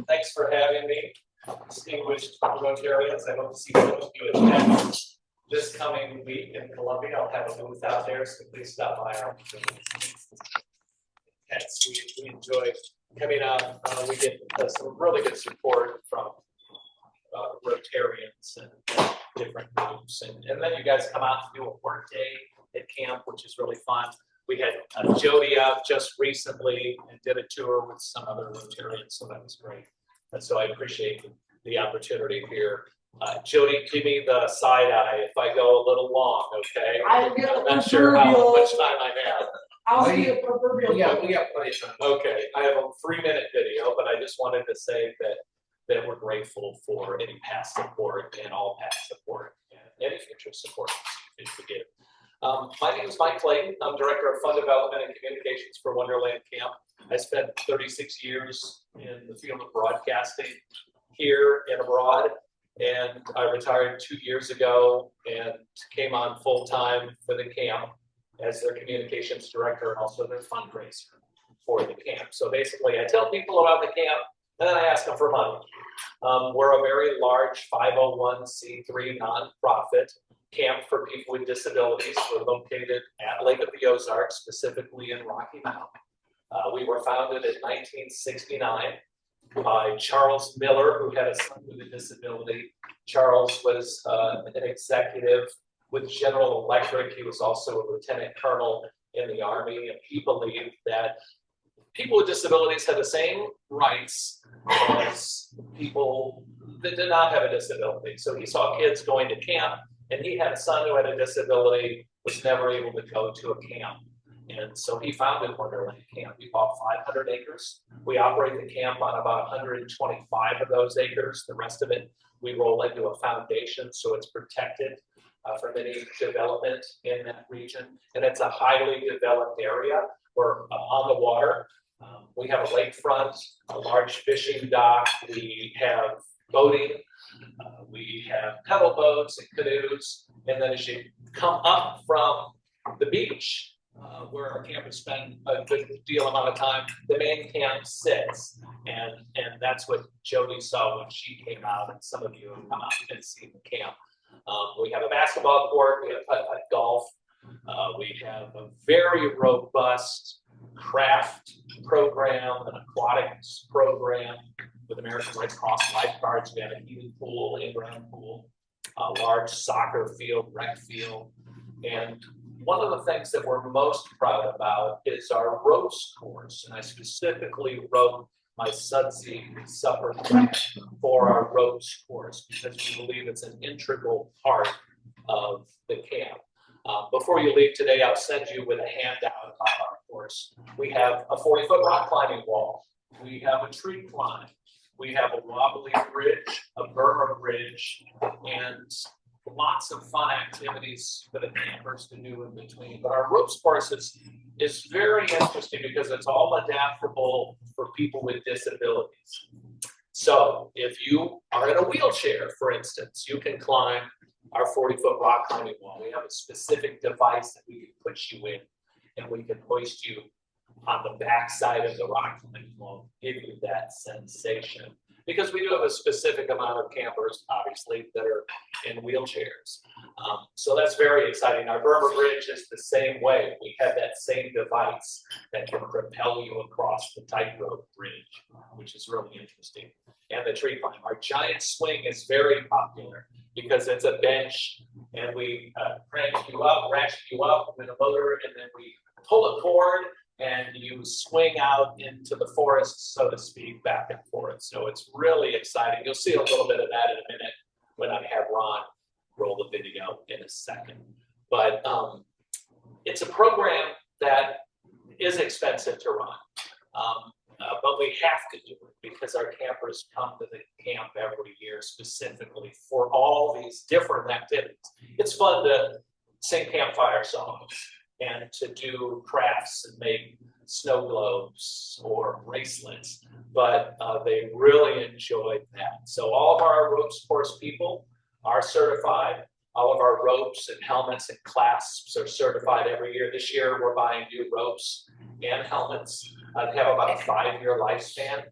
Thanks for having me, distinguished Rotarians. I hope to see most of you attend this coming week in Columbia. I'll have a booth out there, so please stop by our yes, we enjoy coming out. We get some really good support from Rotarians and different groups. And then you guys come out to do a work day at camp, which is really fun. We had Jody out just recently and did a tour with some other Rotarians, so that was great. And so I appreciate the opportunity here. Jody, give me the side eye if I go a little long, okay? I'm not sure how much time I have. I'll see a proverbial. Yeah, we got plenty of time. Okay, I have a 3-minute video, but I just wanted to say that we're grateful for any past support and all past support and any future support that you give. My name is Mike Clayton. I'm Director of Fund Development and Communications for Wonderland Camp. I spent 36 years in the field of broadcasting here and abroad, and I retired 2 years ago and came on full-time for the camp as their communications director and also their fundraiser for the camp. So basically, I tell people about the camp, and then I ask them for money. We're a very large 501c3 nonprofit camp for people with disabilities. We're located at Lake of the Ozarks, specifically in Rocky Mount. We were founded in 1969 by Charles Miller, who had a son with a disability. Charles was an executive with General Electric. He was also a lieutenant colonel in the Army, and he believed that people with disabilities had the same rights as people that did not have a disability. So he saw kids going to camp, and he had a son who had a disability, was never able to go to a camp. And so he founded Wonderland Camp. We bought 500 acres. We operate the camp on about 125 of those acres. The rest of it, we roll into a foundation, so it's protected from any development in that region. And it's a highly developed area. We're on the water. We have a lakefront, a large fishing dock. We have boating. We have pedal boats and canoes. And then as you come up from the beach, where our campers spend a good deal amount of time, the main camp sits. And that's what Jody saw when she came out, and some of you have come out and seen the camp. We have a basketball court, we have putt-putt golf, we have a very robust craft program, an aquatics program with American Red Cross lifeguards. We have a heated pool, in-ground pool, a large soccer field, rec field. And one of the things that we're most proud about is our ropes course. And I specifically wrote my Sudsy supper for our ropes course because we believe it's an integral part of the camp. Before you leave today, I'll send you with a handout about our course. We have a 40-foot rock climbing wall. We have a tree climb. We have a wobbly bridge, a Burma bridge, and lots of fun activities for the campers to do in between. But our ropes course is very interesting because it's all adaptable for people with disabilities. So if you are in a wheelchair, for instance, you can climb our 40-foot rock climbing wall. We have a specific device that we can put you in, and we can hoist you on the back side of the rock climbing wall, give you that sensation. Because we do have a specific amount of campers, obviously, that are in wheelchairs. So that's very exciting. Our Burma Bridge is the same way. We have that same device that can propel you across the tightrope bridge, which is really interesting. And the tree climb. Our giant swing is very popular because it's a bench, and we crank you up, ratchet you up with a motor, and then we pull a cord, and you swing out into the forest, so to speak, back and forth. So it's really exciting. You'll see a little bit of that in a minute when I have Ron roll the video in a second. But it's a program that is expensive to run, but we have to do it because our campers come to the camp every year specifically for all these different activities. It's fun to sing campfire songs and to do crafts and make snow globes or bracelets, but they really enjoyed that. So all of our ropes course people are certified. All of our ropes and helmets and clasps are certified every year. This year we're buying new ropes and helmets. They have about a 5-year lifespan.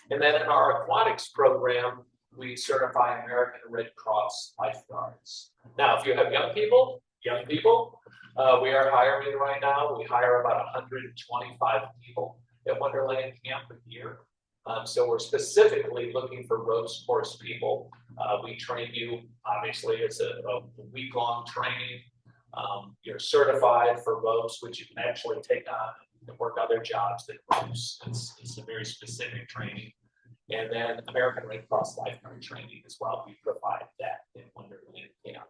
And then in our aquatics program, we certify American Red Cross lifeguards. Now, if you have young people, we are hiring right now. We hire about 125 people at Wonderland Camp a year. So we're specifically looking for road course people. We train you, obviously, it's a week-long training. You're certified for ropes, which you can actually take on and work other jobs than ropes. It's a very specific training. And then American Red Cross lifeguard training as well. We provide that in Wonderland Camp.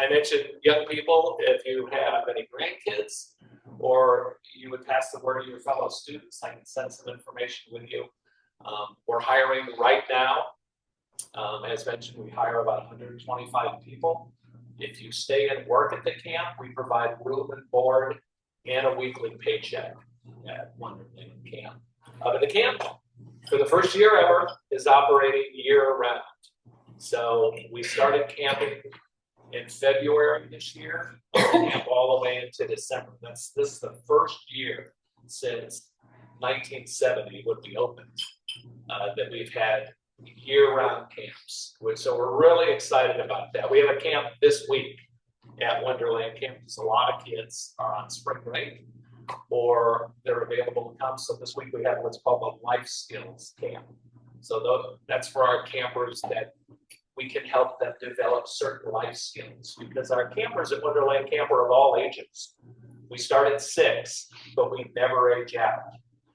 I mentioned young people. If you have any grandkids or you would pass the word to your fellow students, I can send some information with you. We're hiring right now. As mentioned, we hire about 125 people. If you stay and work at the camp, we provide room and board and a weekly paycheck at Wonderland Camp. But the camp, for the first year ever, is operating year-round. So we started camping in February this year, camp all the way into December. This is the first year since 1970 when we opened that we've had year-round camps. So we're really excited about that. We have a camp this week at Wonderland Camp because a lot of kids are on spring break or they're available to come. So this week we have what's called a life skills camp. So that's for our campers that we can help them develop certain life skills because our campers at Wonderland Camp are of all ages. We start at 6, but we never age out.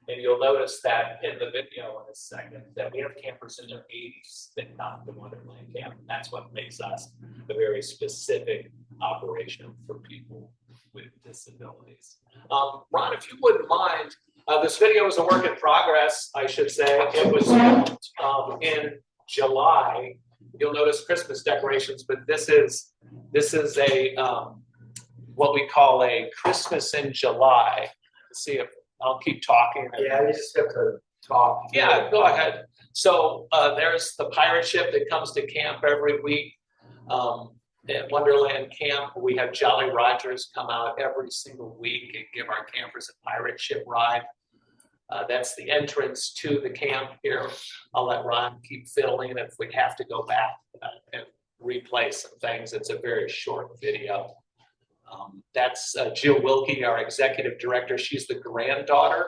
And you'll notice that in the video in a second that we have campers in their 80s that come to Wonderland Camp. And that's what makes us a very specific operation for people with disabilities. Ron, if you wouldn't mind, this video is a work in progress, I should say. It was filmed in July. You'll notice Christmas decorations, but this is a what we call a Christmas in July. Let's see if I'll keep talking. Yeah, you just have to talk. Yeah, go ahead. So there's the pirate ship that comes to camp every week. At Wonderland Camp, we have Jolly Rogers come out every single week and give our campers a pirate ship ride. That's the entrance to the camp here. I'll let Ron keep filming if we have to go back and replay some things. It's a very short video. That's Jill Wilkie, our executive director. She's the granddaughter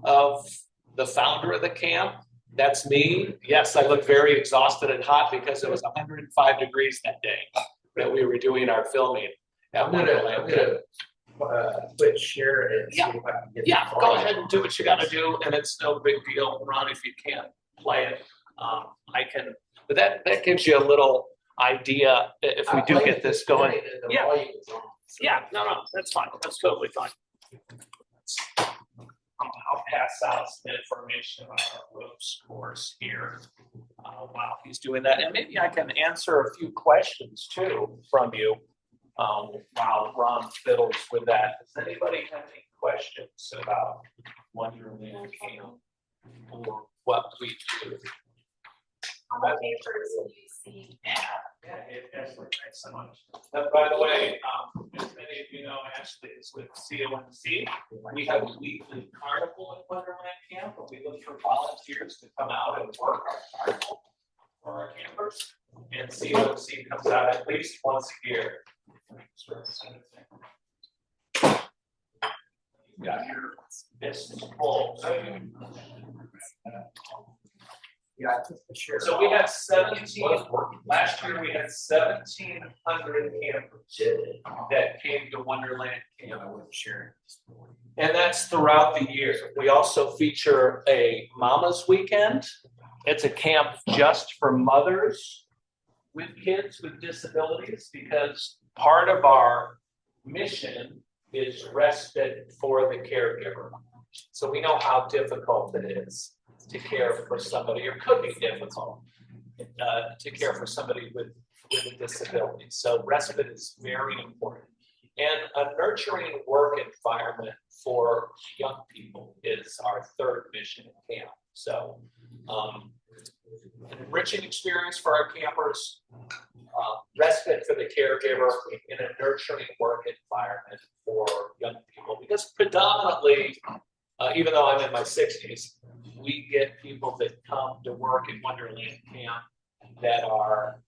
of the founder of the camp. That's me. Yes, I look very exhausted and hot because it was 105 degrees that day that we were doing our filming at Wonderland Camp. Quit sharing it. Yeah, go ahead and do what you got to do, and it's no big deal, Ron, if you can't play it. I can, but that gives you a little idea if we do get this going. Yeah, no, that's fine. That's totally fine. I'll pass out some information about our ropes course here while he's doing that, and maybe I can answer a few questions too from you. While Ron fiddles with that, does anybody have any questions about Wonderland Camp or what we do? How many papers do you see? Thanks so much. By the way, as many of you know, Ashley is with CONC. We have a weekly carnival at Wonderland Camp, but we look for volunteers to come out and work our carnival for our campers. And CONC comes out at least once a year. Got your business full. Yeah, I took the share. So we had 17, last year we had 1,700 campers that came to Wonderland Camp. And that's throughout the year. We also feature a Mama's Weekend. It's a camp just for mothers with kids with disabilities because part of our mission is respite for the caregiver. So we know how difficult it is to care for somebody, or could be difficult to care for somebody with a disability. So respite is very important. And a nurturing work environment for young people is our third mission at camp. So an enriching experience for our campers, respite for the caregiver, in a nurturing work environment for young people. Because predominantly even though I'm in my 60s, we get people that come to work at Wonderland Camp that are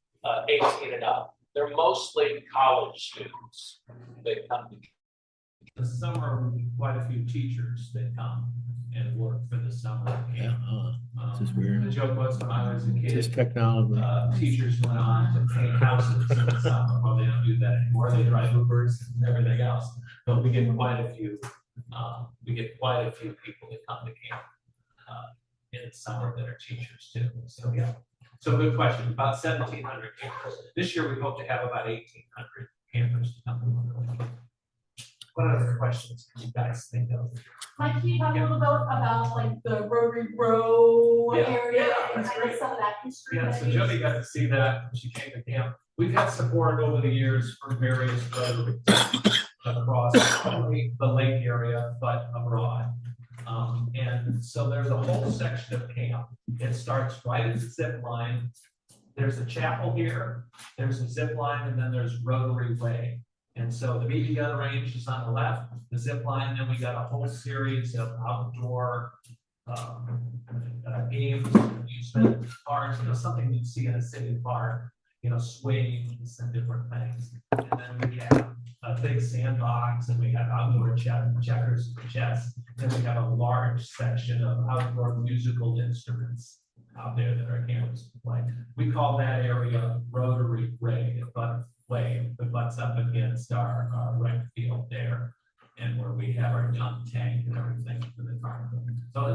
18 and up. They're mostly college students that come to. The summer, quite a few teachers that come and work for the summer camp. This is weird. The joke was when I was a Just kid, technology. teachers went on to paint houses in the summer. Well, they don't do that anymore. They drive Ubers and everything else. But we get quite a few people that come to camp in the summer that are teachers too. So yeah. So good question. About 1,700 campers. This year we hope to have about 1,800 campers to come to Wonderland Camp. What other questions can you guys think of? Mike, can you talk a little bit about like the Rotary Row Yeah. area Yeah, and that's kind of great. some of that history? Yeah, so Jody got to see that when she came to camp. We've had support over the years from various Rotaries across not only the lake area, but abroad. And so there's a whole section of camp. It starts right at the zip line. There's a chapel here, there's a zip line, and then there's Rotary Way. And so the BB gun range is on the left, the zip line, then we got a whole series of outdoor games, amusement parks, something you'd see in a city park, swings and different things. And then we have a big sandbox, and we have outdoor checkers and chess. Then we have a large section of outdoor musical instruments out there that our campers can play. We call that area Rotary Way, that butts up against our rec field there, and where we have our gun tank and everything for the tournament. So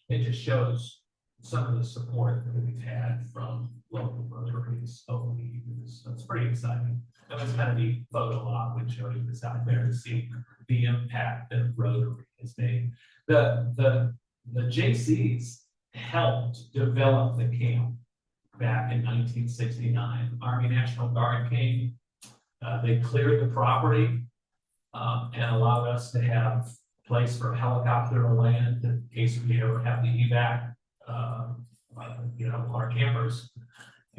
it just shows some of the support that we've had from local Rotaries over the years. So it's pretty exciting. It was kind of neat photo op when Jody was out there to see the impact that Rotary has made. The JCs helped develop the camp back in 1969. Army National Guard came, they cleared the property and allowed us to have a place for a helicopter to land in case we ever have the evac, our campers.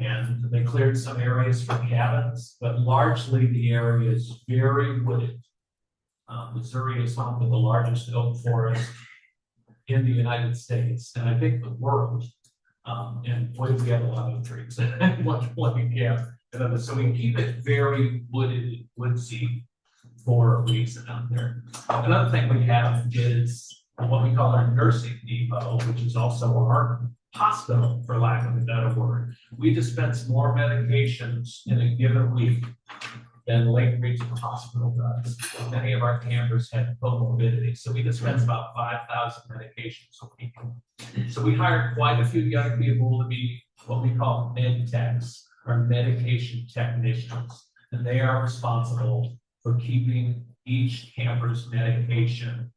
And they cleared some areas for cabins, but largely the area is very wooded. Missouri is home to the largest oak forest in the United States, and I think the world. And boy, we have a lot of trees. Yeah. So we keep it very wooded, woodsy for a reason out there. Another thing we have is what we call our nursing depot, which is also our hospital, for lack of a better word. We dispense more medications in a given week than Lake Regional Hospital does. Many of our campers have comorbidities, so we dispense about 5,000 medications a week. So we hired quite a few young people to be what we call med techs, or medication technicians, and they are responsible for keeping each camper's medication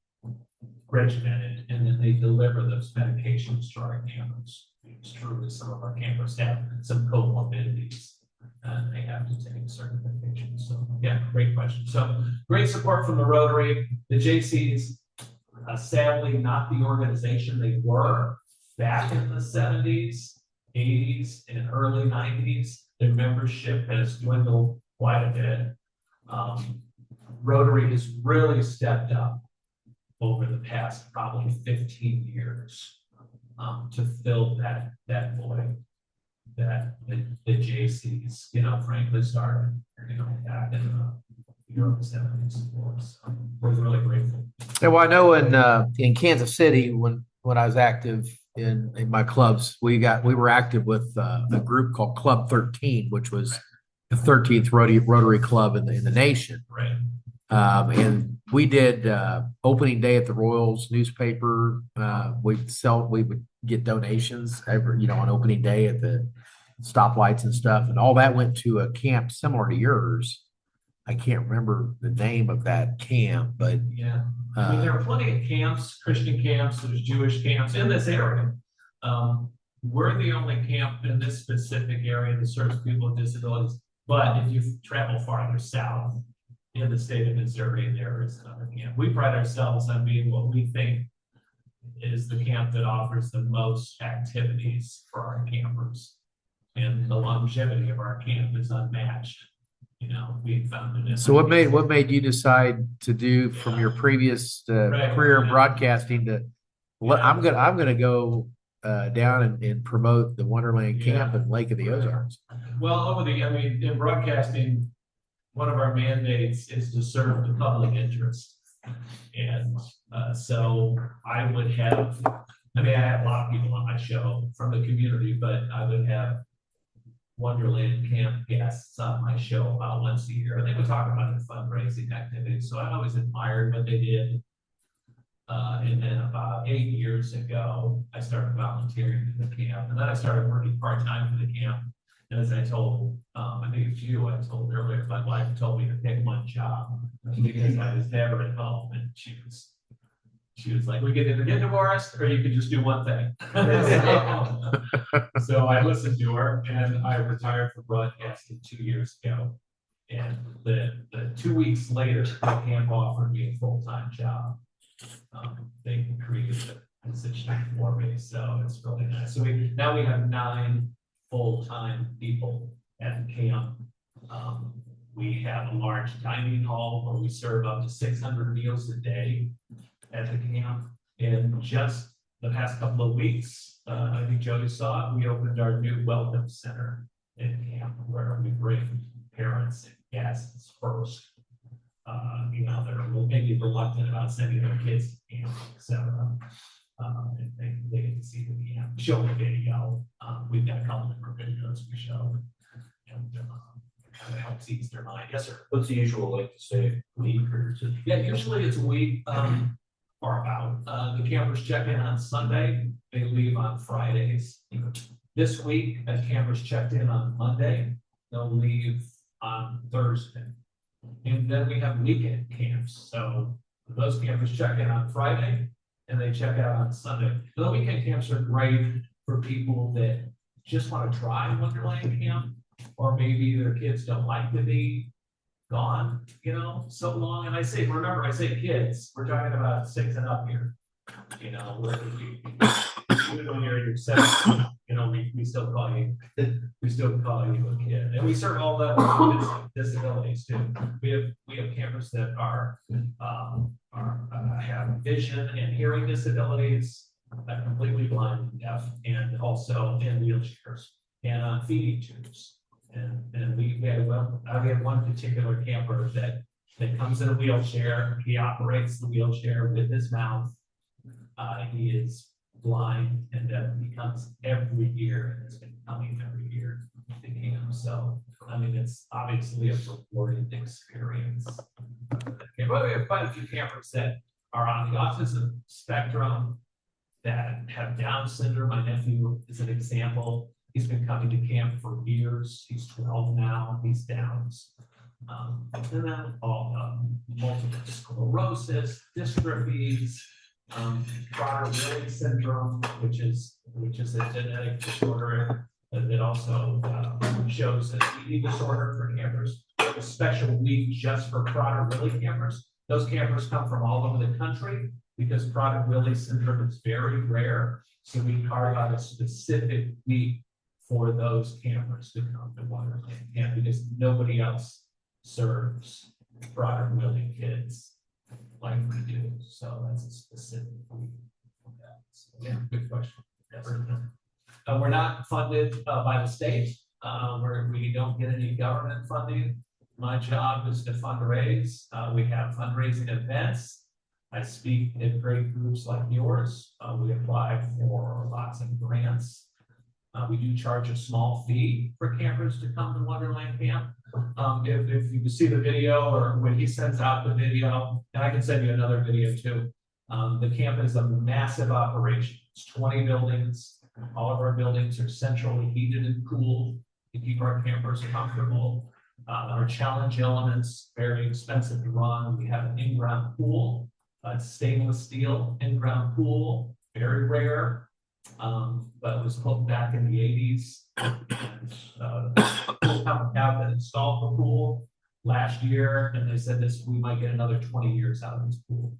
regimented, and then they deliver those medications to our campers. It's true that some of our campers have some comorbidities, and they have to take certain medications. So yeah, great question. So great support from the Rotary. The JCs, sadly not the organization they were back in the 70s, 80s, and early 90s. Their membership has dwindled quite a bit. Rotary has really stepped up over the past probably 15 years to fill that void that the JCs, frankly started, back in the early 70s. So we're really grateful. Yeah, well, I know in Kansas City when I was active in my clubs, we were active with a group called Club 13, which was the 13th Rotary Club in the nation. Right. And we did opening day at the Royals newspaper. We would get donations on opening day at the stoplights and stuff, and all that went to a camp similar to yours. I can't remember the name of that camp, but yeah, I mean, there are plenty of camps, Christian camps, there's Jewish camps in this area. We're the only camp in this specific area that serves people with disabilities. But if you travel farther south in the state of Missouri, there is another camp. We pride ourselves on being what we think is the camp that offers the most activities for our campers. And the longevity of our camp is unmatched you know, we found it. So what made you decide to do from your previous career in broadcasting to, I'm gonna go down and promote the Wonderland Camp and Lake of the Ozarks. Well, in broadcasting, one of our mandates is to serve the public interest. And so I would have, I have a lot of people on my show from the community, but I would have Wonderland Camp guests on my show about once a year. They would talk about the fundraising activities. So I always admired what they did. And then about 8 years ago, I started volunteering for the camp, and then I started working part-time for the camp. And as I told, I think it's you, I told earlier, my wife told me to pick one job because I was never at home, and she was like, we could either get divorced or you could just do one thing. So I listened to her, and I retired from broadcasting 2 years ago. And the 2 weeks later, the camp offered me a full-time job. They created a position for me, so it's really nice. So now we have 9 full-time people at the camp. We have a large dining hall where we serve up to 600 meals a day at the camp. In just the past couple of weeks, I think Jody saw it, we opened our new welcome center in camp where we bring parents and guests first. You know, they're maybe reluctant about sending their kids to camp, etc. And they get to see the camp, show the video. We've got a couple different videos we show, and kind of helps ease their mind. Yes, sir. What's the usual like to say week or two? Yeah, usually it's a week or about. The campers check in on Sunday. They leave on Fridays. This week, the campers checked in on Monday. They'll leave on Thursday. And then we have weekend camps. So those campers check in on Friday and they check out on Sunday. The weekend camps are great for people that just want to try Wonderland Camp, or maybe their kids don't like to be gone, you know, so long. And I say kids, we're talking about 6 and up here. You know, even when you're in your 70s, you know, we still call you a kid. And we serve all levels of disabilities too. We have campers that have vision and hearing disabilities, completely blind and deaf, and also in wheelchairs and on feeding tubes. And we have one particular camper that comes in a wheelchair. He operates the wheelchair with his mouth. He is blind and deaf. He comes every year, and has been coming every year to camp. So it's obviously a rewarding experience. Okay, but we have quite a few campers that are on the autism spectrum, that have Down syndrome. My nephew is an example. He's been coming to camp for years. He's 12 now. He's Downs. And then all multiple sclerosis, dystrophies, Prader-Willi syndrome, which is a genetic disorder that also shows an eating disorder for campers. A special week just for Prader-Willi campers. Those campers come from all over the country because Prader-Willi syndrome is very rare. So we carve out a specific week for those campers to come to Wonderland Camp because nobody else serves Prader-Willi kids like we do. So that's a specific week for that. So, yeah, good question. Yes. We're not funded by the state. We don't get any government funding. My job is to fundraise. We have fundraising events. I speak at great groups like yours. We apply for lots of grants. We do charge a small fee for campers to come to Wonderland Camp. If you see the video or when he sends out the video, and I can send you another video too. The camp is a massive operation. It's 20 buildings. All of our buildings are centrally heated and cooled to keep our campers comfortable. Our challenge elements, very expensive to run. We have an in-ground pool, stainless steel in-ground pool, very rare. But it was put back in the 80s. And the pool company that installed the pool last year, and they said we might get another 20 years out of this pool.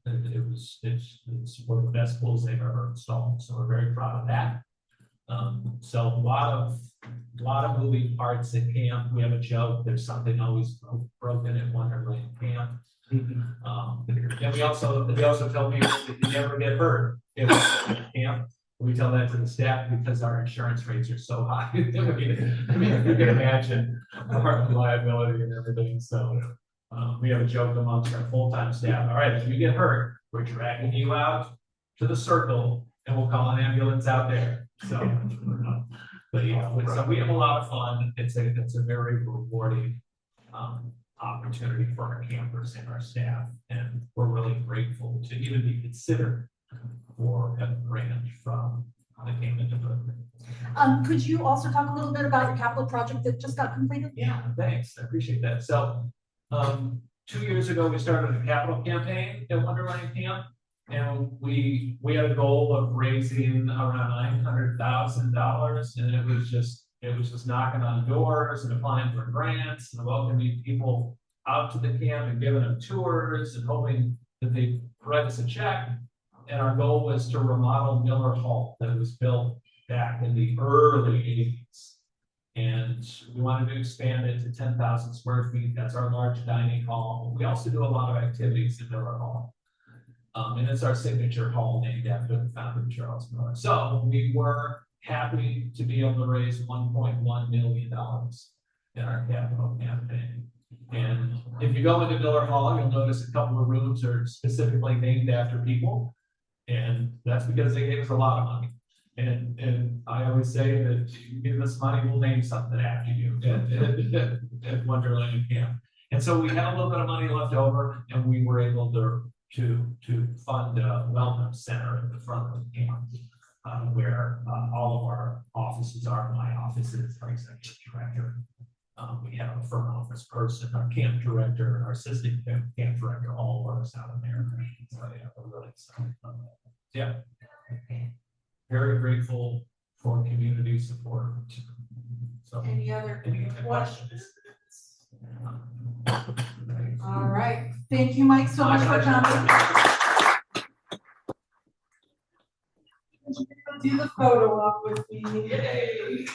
It's one of the best pools they've ever installed, so we're very proud of that. So a lot of moving parts at camp. We have a joke, there's something always broken at Wonderland Camp. And we also tell people that you never get hurt at Wonderland Camp. We tell that to the staff because our insurance rates are so high. I mean, if you can imagine our liability and everything, so. We have a joke amongst our full-time staff. All right, if you get hurt, we're dragging you out to the circle and we'll call an ambulance out there. So, but yeah, so we have a lot of fun. It's a very rewarding opportunity for our campers and our staff. And we're really grateful to even be considered for a grant from the Camden program. Could you also talk a little bit about your capital project that just got completed? Yeah, thanks. I appreciate that. So 2 years ago, we started a capital campaign at Wonderland Camp, and we had a goal of raising around $900,000, and it was just knocking on doors and applying for grants and welcoming people out to the camp and giving them tours and hoping that they write us a check. And our goal was to remodel Miller Hall that was built back in the early 80s. And we wanted to expand it to 10,000 square feet. That's our large dining hall. We also do a lot of activities in Miller Hall. And it's our signature hall named after the founder, Charles Miller. So we were happy to be able to raise $1.1 million in our capital campaign. And if you go into Miller Hall, you'll notice a couple of rooms are specifically named after people. And that's because they gave us a lot of money. And I always say that if you give us money, we'll name something after you at Wonderland Camp. And so we had a little bit of money left over, and we were able to fund a wellness center at the front of the camp, where all of our offices are. My office is our executive director. We have a front office person, our camp director, our assistant camp director, all of us out in there. So yeah, we're really excited about that. Yeah. Very grateful for community support. So, Any other questions? questions? All right, thank you, Mike, so much for coming. Do the photo op with me. Yay.